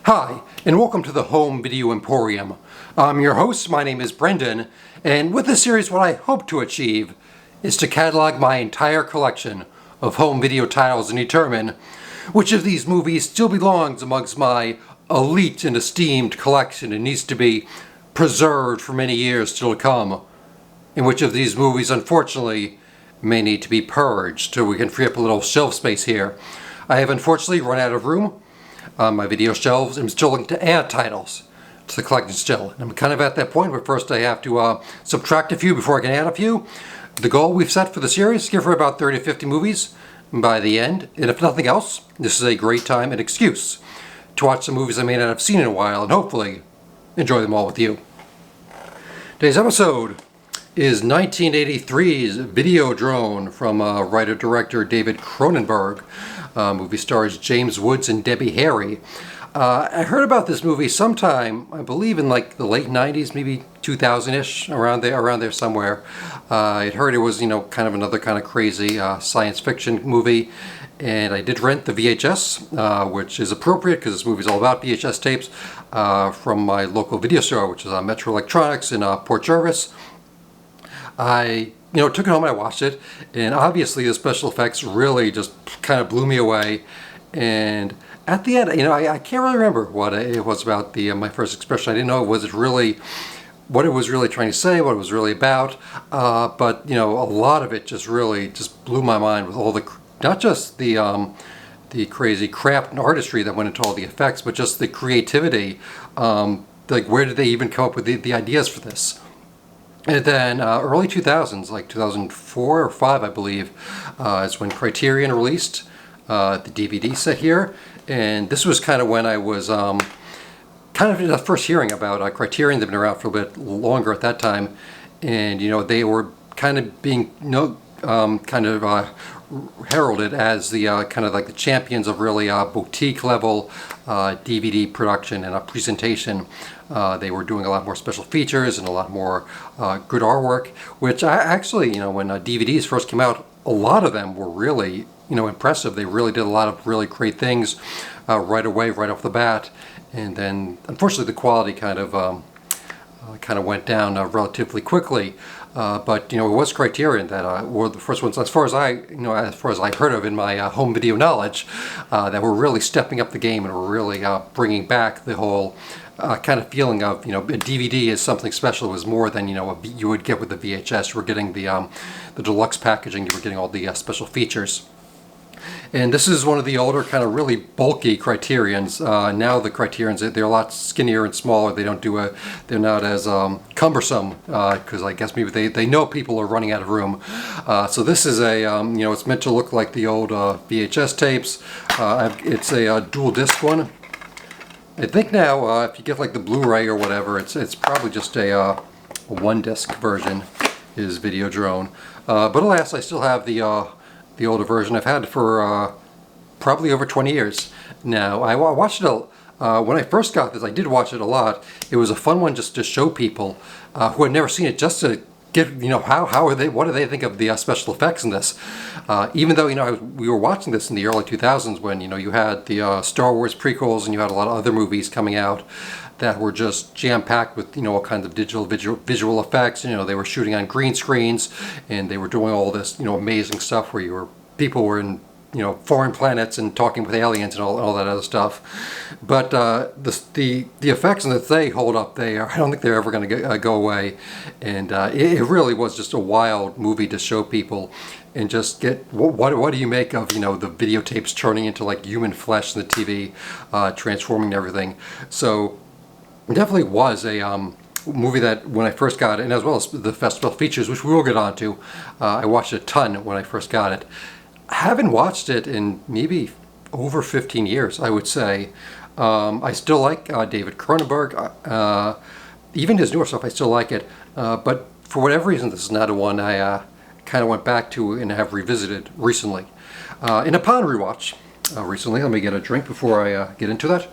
Hi, and welcome to the Home Video Emporium. I'm your host, my name is Brendan, and with this series what I hope to achieve is to catalog my entire collection of home video titles and determine which of these movies still belongs amongst my elite and esteemed collection and needs to be preserved for many years still to come, and which of these movies unfortunately may need to be purged so we can free up a little shelf space here. I have unfortunately run out of room on my video shelves. I'm still looking to add titles to the collection still. I'm kind of at that point where first I have to subtract a few before I can add a few. The goal we've set for the series is give her about 30 to 50 movies by the end, and if nothing else, this is a great time and excuse to watch some movies I may not have seen in a while and hopefully enjoy them all with you. Today's episode is 1983's Videodrome from writer-director David Cronenberg. Movie stars James Woods and Debbie Harry. I heard about this movie sometime, I believe in like the late 90s, maybe 2000-ish, around there somewhere. I'd heard it was, kind of another kind of crazy science fiction movie, and I did rent the VHS, which is appropriate because this movie's all about VHS tapes, from my local video store, which is on Metro Electronics in Port Jervis. I took it home and I watched it, and obviously the special effects really just kind of blew me away. And at the end, I can't really remember what it was about my first expression. I didn't know what it was really trying to say, what it was really about. But a lot of it just really just blew my mind with all not just the crazy craft and artistry that went into all the effects, but just the creativity. Like, where did they even come up with the ideas for this? And then early 2000s, like 2004 or 5, I believe, is when Criterion released the DVD set here. And this was kind of when I was kind of first hearing about Criterion. They've been around for a bit longer at that time. And, they were kind of being, heralded as the kind of like the champions of really boutique level DVD production and presentation. They were doing a lot more special features and a lot more good artwork, which I actually, when DVDs first came out, a lot of them were really, impressive. They really did a lot of really great things right away, right off the bat. And then, unfortunately, the quality kind of went down relatively quickly. But it was Criterion that were the first ones, as far as I heard of in my home video knowledge, that were really stepping up the game and were really bringing back the whole kind of feeling of a DVD is something special. It was more than you would get with the VHS. You were getting the deluxe packaging. You were getting all the special features. And this is one of the older, kind of really bulky Criterions. Now the Criterions, they're a lot skinnier and smaller. They don't do they're not as cumbersome, because I guess maybe they know people are running out of room. So this is it's meant to look like the old VHS tapes. It's a dual disc one. I think now, if you get like the Blu-ray or whatever, it's probably just a one disc version is Videodrome. But alas, I still have the older version. I've had it for probably over 20 years now. I watched it when I first got this. I did watch it a lot. It was a fun one just to show people who had never seen it, just to get what do they think of the special effects in this. Even though we were watching this in the early 2000s when you had the Star Wars prequels and you had a lot of other movies coming out that were just jam-packed with all kinds of visual effects. They were shooting on green screens, and they were doing all this amazing stuff where people were in foreign planets and talking with aliens and all that other stuff. But the effects that they hold up, I don't think they're ever going to go away. And it really was just a wild movie to show people and just get what do you make of the videotapes turning into like human flesh in the TV, transforming everything. So it definitely was a movie that when I first got it, and as well as the festival features, which we will get onto, I watched it a ton when I first got it. I haven't watched it in maybe over 15 years, I would say. I still like David Cronenberg. Even his newer stuff, I still like it. But for whatever reason, this is not a one I kind of went back to and have revisited recently. And upon rewatch recently, let me get a drink before I get into that.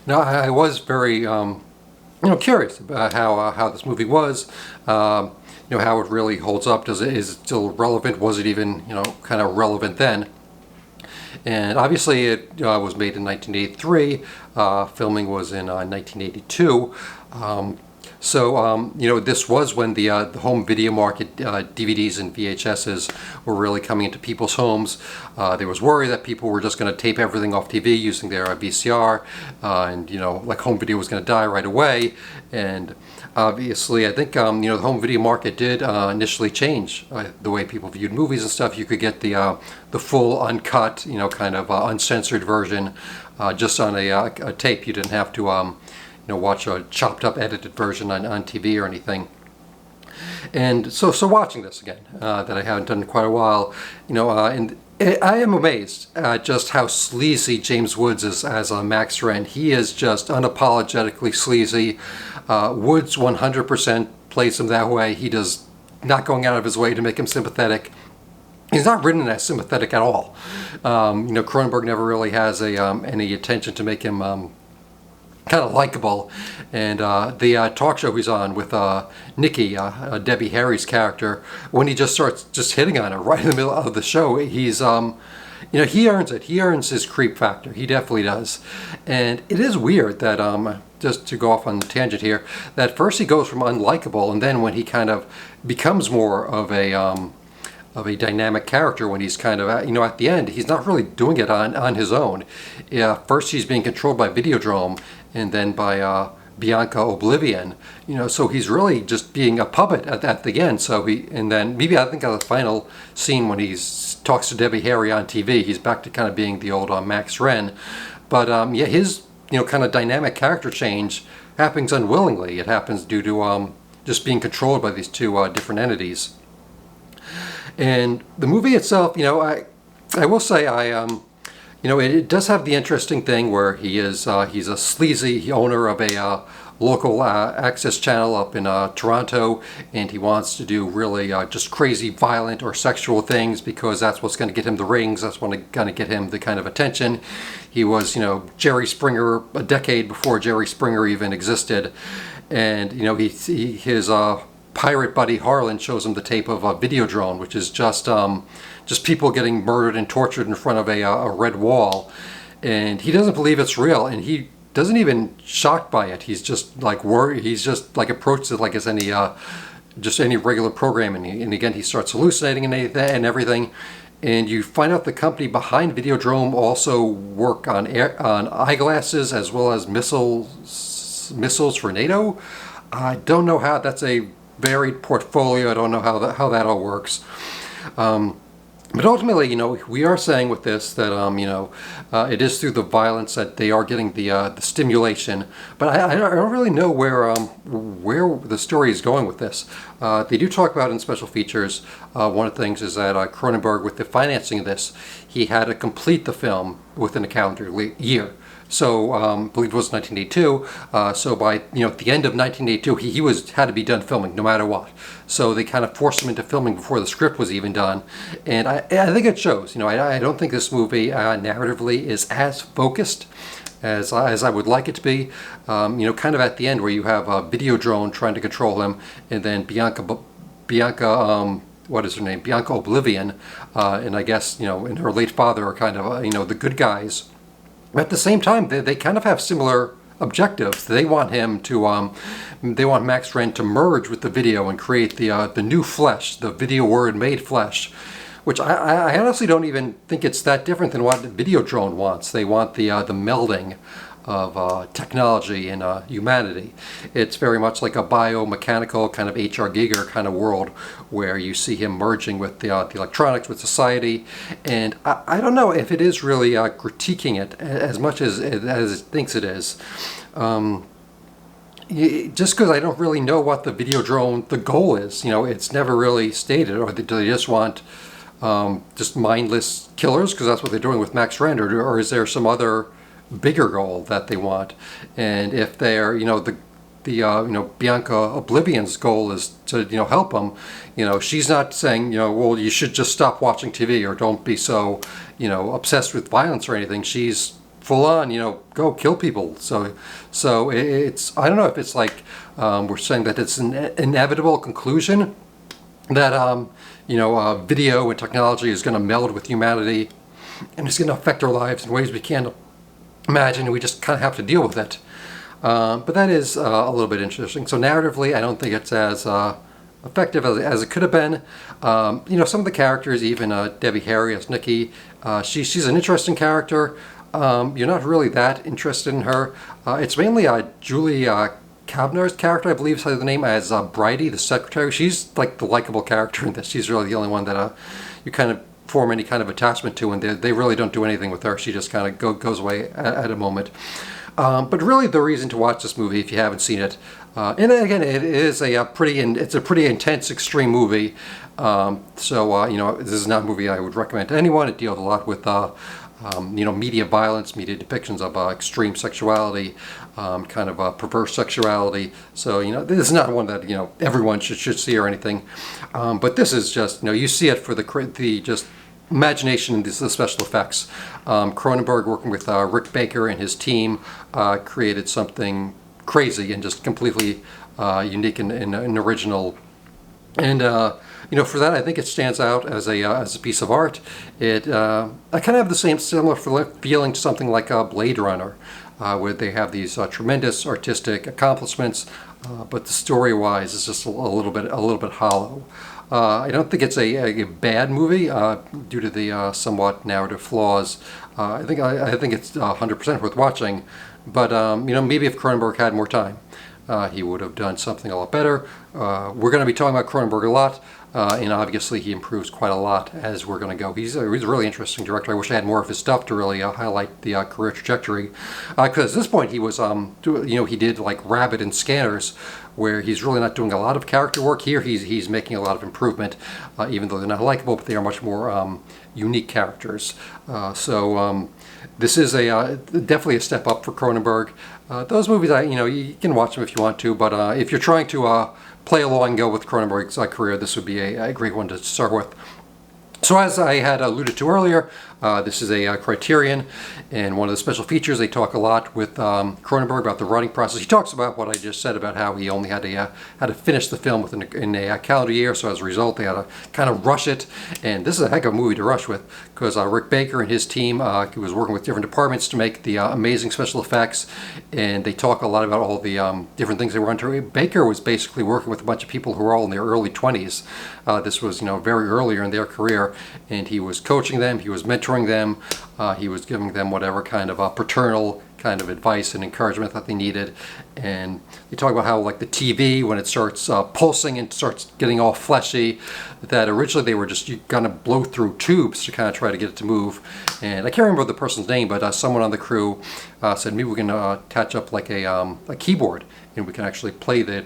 Now, I was very curious about how this movie was, how it really holds up. Is it still relevant? Was it even kind of relevant then? And obviously it was made in 1983. Filming was in 1982. This was when the home video market, DVDs and VHSs, were really coming into people's homes. There was worry that people were just going to tape everything off TV using their VCR, and like home video was going to die right away. And obviously, I think the home video market did initially change the way people viewed movies and stuff. You could get the full uncut, kind of uncensored version just on a tape. You didn't have to watch a chopped up edited version on TV or anything. And so watching this again, that I haven't done in quite a while, and I am amazed at just how sleazy James Woods is as Max Wren. He is just unapologetically sleazy. Woods 100% plays him that way. He does not going out of his way to make him sympathetic. He's not written as sympathetic at all. Cronenberg never really has any attention to make him kind of likable. And the talk show he's on with Nikki, Debbie Harry's character, when he just starts just hitting on her right in the middle of the show, he's he earns it. He earns his creep factor. He definitely does. And it is weird that just to go off on the tangent here, that first he goes from unlikable, and then when he kind of becomes more of a dynamic character, when he's kind of at the end, he's not really doing it on his own. First he's being controlled by Videodrome, and then by Bianca Oblivion, so he's really just being a puppet at the end. And then maybe I think on the final scene when he talks to Debbie Harry on TV, he's back to kind of being the old Max Wren. But his kind of dynamic character change happens unwillingly. It happens due to just being controlled by these two different entities. And the movie itself, I will say it does have the interesting thing where he's a sleazy owner of a local access channel up in Toronto, and he wants to do really just crazy, violent or sexual things because that's what's going to get him the rings. That's what's going to get him the kind of attention. He was, Jerry Springer a decade before Jerry Springer even existed, and his pirate buddy Harlan shows him the tape of Videodrome, which is just people getting murdered and tortured in front of a red wall, and he doesn't believe it's real, and he doesn't even shocked by it. He's just like worried. He's just like approached it like it's any regular program, and again he starts hallucinating and everything. And you find out the company behind Videodrome also work on eyeglasses as well as missiles for NATO. I don't know how. That's a varied portfolio. I don't know how that all works. But ultimately, we are saying with this that it is through the violence that they are getting the stimulation. But I don't really know where the story is going with this. They do talk about it in special features. One of the things is that Cronenberg, with the financing of this, he had to complete the film within a calendar year. So I believe it was 1982. So by the end of 1982, he had to be done filming no matter what. So they kind of forced him into filming before the script was even done, and I think it shows. I don't think this movie narratively is as focused as I would like it to be. Kind of at the end where you have a Videodrome trying to control him, and then Bianca. What is her name? Bianca Oblivion, and I guess and her late father are kind of the good guys. At the same time, they kind of have similar objectives. They want him to, they want Max Wren to merge with the video and create the new flesh, the video word made flesh, which I honestly don't even think it's that different than what Videodrome wants. They want the melding of technology and humanity. It's very much like a biomechanical kind of H.R. Giger kind of world where you see him merging with the electronics, with society. And I don't know if it is really critiquing it as much as it thinks it is. Just because I don't really know what the Videodrome, the goal is. It's never really stated. Or do they just want just mindless killers because that's what they're doing with Max Wren, or is there some other bigger goal that they want? And if they're Bianca Oblivion's goal is to help him, she's not saying well, you should just stop watching TV or don't be so obsessed with violence or anything. She's full on go kill people. So it's, I don't know if it's like we're saying that it's an inevitable conclusion that video and technology is going to meld with humanity. and it's going to affect our lives in ways we can't imagine, and we just kind of have to deal with it. But that is a little bit interesting. So narratively, I don't think it's as effective as it could have been. Some of the characters, even Debbie Harry as Nikki, she's an interesting character. You're not really that interested in her. It's mainly Julie Kavner's character, I believe is the name, as Bridie, the secretary. She's like the likable character in this. She's really the only one that you kind of form any kind of attachment to, and they really don't do anything with her. She just kind of goes away at a moment. But really, the reason to watch this movie, if you haven't seen it, and again, it is it's a pretty intense, extreme movie. This is not a movie I would recommend to anyone. It deals a lot with media violence, media depictions of extreme sexuality, kind of perverse sexuality. So this is not one that everyone should see or anything. But this is just you see it for the just imagination and the special effects. Cronenberg, working with Rick Baker and his team, created something crazy and just completely unique and original. And for that, I think it stands out as a piece of art. I kind of have the similar feeling to something like Blade Runner, where they have these tremendous artistic accomplishments, but the story-wise is just a little bit hollow. I don't think it's a bad movie due to the somewhat narrative flaws. I think it's 100% worth watching, but maybe if Cronenberg had more time, he would have done something a lot better. We're going to be talking about Cronenberg a lot, and obviously he improves quite a lot as we're going to go. He's a really interesting director. I wish I had more of his stuff to really highlight the career trajectory, because at this point he was, he did like Rabbit and Scanners, where he's really not doing a lot of character work. Here he's making a lot of improvement, even though they're not likable, but they are much more unique characters. This is definitely a step up for Cronenberg. Those movies, you can watch them if you want to, but if you're trying to play along and go with Cronenberg's career, this would be a great one to start with. So as I had alluded to earlier, this is a Criterion, and one of the special features, they talk a lot with Cronenberg about the writing process. He talks about what I just said about how he only had to finish the film in a calendar year, so as a result they had to kind of rush it, and this is a heck of a movie to rush with, because Rick Baker and his team, he was working with different departments to make the amazing special effects, and they talk a lot about all the different things they were under. Baker was basically working with a bunch of people who were all in their early 20s. This was very earlier in their career, and he was coaching them, he was mentoring them, he was giving them whatever kind of paternal kind of advice and encouragement that they needed. And they talk about how like the TV, when it starts pulsing and starts getting all fleshy, that originally they were just gonna blow through tubes to kind of try to get it to move. And I can't remember the person's name, but someone on the crew said maybe we can attach up like a keyboard, and we can actually play the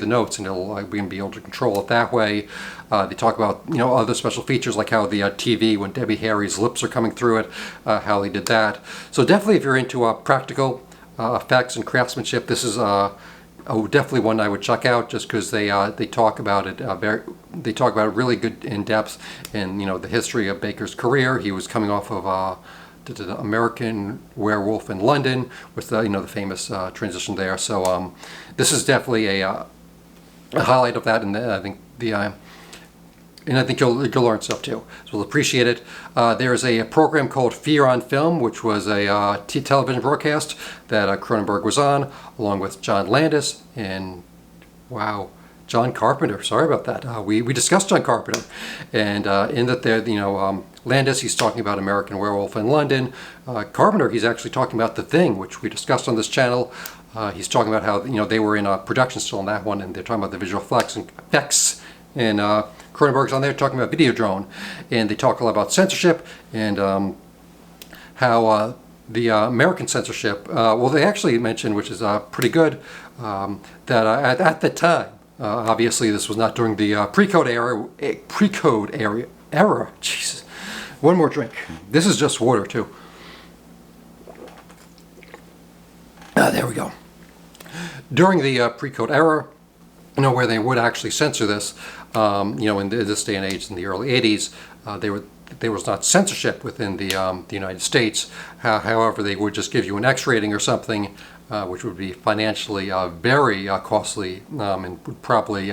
notes, and we're going to be able to control it that way. They talk about other special features, like how the TV, when Debbie Harry's lips are coming through it, how they did that. So definitely, if you're into practical effects and craftsmanship, this is definitely one I would check out, just because they talk about it they talk about it really good in depth, and the history of Baker's career. He was coming off of the American Werewolf in London, with the famous transition there. So this is definitely a highlight of that, and I think you'll learn stuff too. So we'll appreciate it. There's a program called Fear on Film, which was a television broadcast that Cronenberg was on, along with John Landis and John Carpenter. Sorry about that. We discussed John Carpenter, and in that there, Landis, he's talking about American Werewolf in London. Carpenter, he's actually talking about The Thing, which we discussed on this channel. He's talking about how they were in production still on that one, and they're talking about the visual effects. And Cronenberg's on there talking about Videodrome, and they talk a lot about censorship and how the American censorship. They actually mentioned, which is pretty good, that at the time. Obviously, this was not during the pre-code era. Jesus. One more drink. This is just water, too. There we go. During the pre-code era, where they would actually censor this, in this day and age, in the early 80s, there was not censorship within the United States. However, they would just give you an X rating or something, which would be financially very costly, and would probably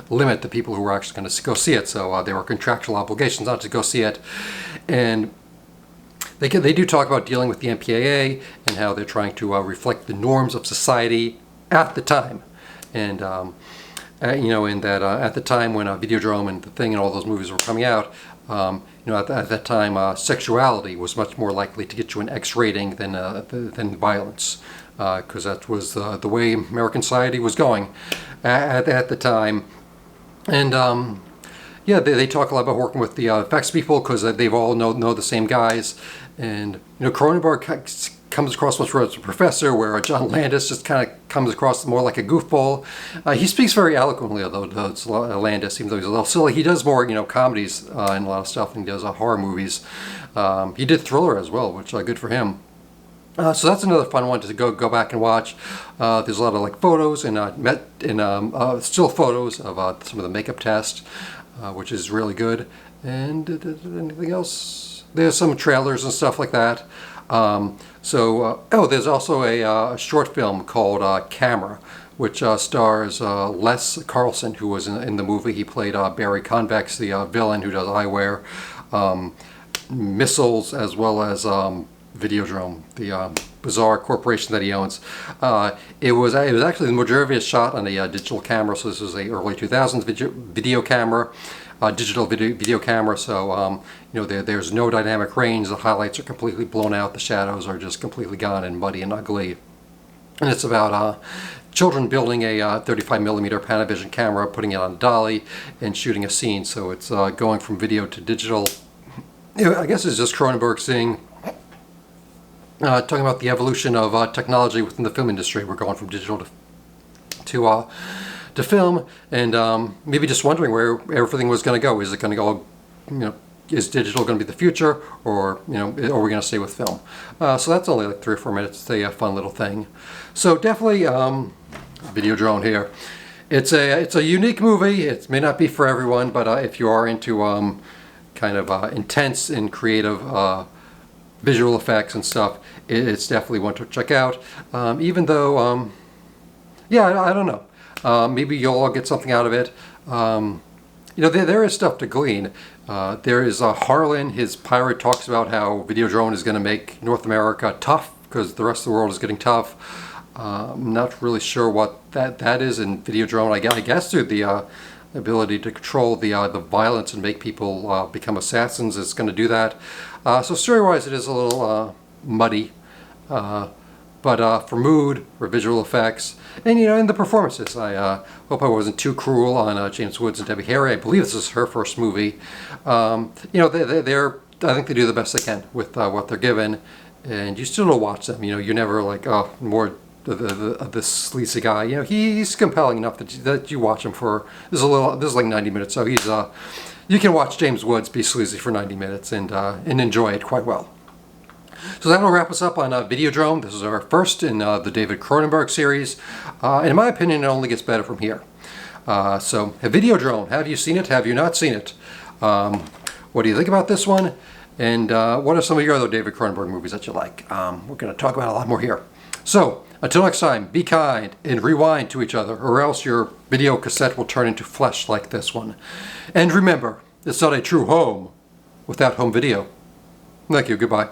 limit the people who were actually going to go see it. So there were contractual obligations not to go see it. And they do talk about dealing with the MPAA and how they're trying to reflect the norms of society at the time. And you know, in that at the time when Videodrome and The Thing and all those movies were coming out, you know, at that time, sexuality was much more likely to get you an X rating than violence, because that was the way American society was going at the time. And yeah, they talk a lot about working with the effects people, because they've all know the same guys. And you know, Cronenberg comes across much more as a professor, where John Landis just kind of comes across more like a goofball. He speaks very eloquently, although Landis, even though he's a little silly, he does more, you know, comedies and a lot of stuff, and he does horror movies. He did Thriller as well, which good for him. So that's another fun one to go back and watch. There's a lot of like photos and still photos of some of the makeup tests, which is really good. And anything else? There's some trailers and stuff like that. Oh, there's also a short film called Camera, which stars Les Carlson, who was in the movie. He played Barry Convex, the villain who does eyewear, missiles, as well as Videodrome, the bizarre corporation that he owns. It was actually the majority of it shot on a digital camera, so this was a early 2000s video camera. Digital video camera, so you know, there's no dynamic range. The highlights are completely blown out. The shadows are just completely gone and muddy and ugly. And it's about children building a 35mm Panavision camera, putting it on a dolly, and shooting a scene. So it's going from video to digital. You know, I guess it's just Cronenberg saying, talking about the evolution of technology within the film industry. We're going from digital to film, and maybe just wondering where everything was going to go. Is it going to go, you know, is digital going to be the future, or, you know, are we going to stay with film? So that's only like 3 or 4 minutes. It's a fun little thing. So definitely Videodrome here. It's a unique movie. It may not be for everyone, but if you are into kind of intense and creative visual effects and stuff, it's definitely one to check out. Even though, yeah, I don't know. Maybe you'll all get something out of it. You know, there is stuff to glean. There is Harlan, his pirate, talks about how Videodrome is going to make North America tough because the rest of the world is getting tough. I'm not really sure what that is in Videodrome. I guess through the ability to control the violence and make people become assassins, it's going to do that. So story-wise, it is a little muddy. But for mood, for visual effects, and you know, in the performances, I hope I wasn't too cruel on James Woods and Debbie Harry. I believe this is her first movie. You know, I think they do the best they can with what they're given, and you still don't watch them. You know, you're never like, oh, more this sleazy guy. You know, he's compelling enough that you watch him for. This is like 90 minutes, so he's you can watch James Woods be sleazy for 90 minutes and enjoy it quite well. So that'll wrap us up on Videodrome. This is our first in the David Cronenberg series. In my opinion, it only gets better from here. So, Videodrome, have you seen it? Have you not seen it? What do you think about this one? And what are some of your other David Cronenberg movies that you like? We're going to talk about a lot more here. So, until next time, be kind and rewind to each other, or else your video cassette will turn into flesh like this one. And remember, it's not a true home without home video. Thank you. Goodbye.